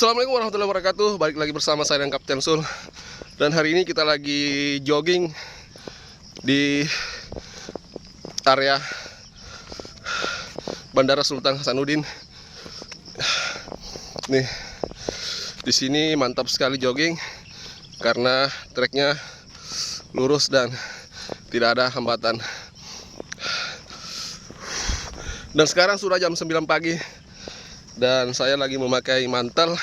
Assalamualaikum warahmatullahi wabarakatuh. Balik lagi bersama saya dan Kapten Sul. Dan hari ini kita lagi jogging di area Bandara Sultan Hasanuddin. Nih, di sini mantap sekali jogging karena treknya lurus dan tidak ada hambatan. Dan sekarang sudah jam 9 pagi dan saya lagi memakai mantel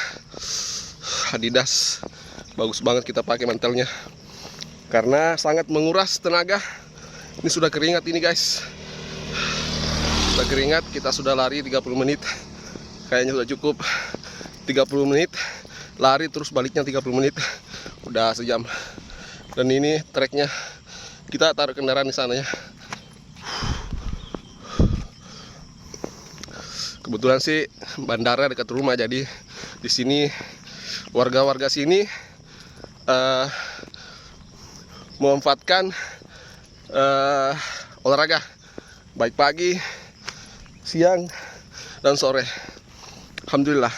Adidas. Bagus banget kita pakai mantelnya karena sangat menguras tenaga. Ini sudah keringat ini guys. Sudah keringat, kita sudah lari 30 menit. Kayaknya sudah cukup 30 menit. Lari terus baliknya 30 menit. Udah sejam. Dan ini treknya, kita taruh kendaraan di sana ya. Kebetulan sih bandara dekat rumah, jadi di sini warga-warga sini memanfaatkan olahraga baik pagi, siang, dan sore. Alhamdulillah,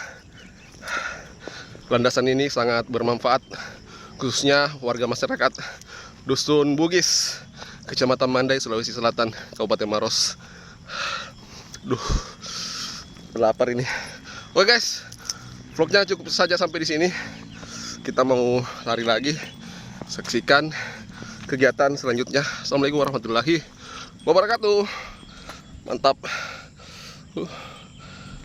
landasan ini sangat bermanfaat khususnya warga masyarakat Dusun Bugis, Kecamatan Mandai, Sulawesi Selatan, Kabupaten Maros. Lapar ini. Oke guys, vlognya cukup saja sampai di sini. Kita mau lari lagi. Saksikan kegiatan selanjutnya. Assalamualaikum warahmatullahi wabarakatuh. Mantap.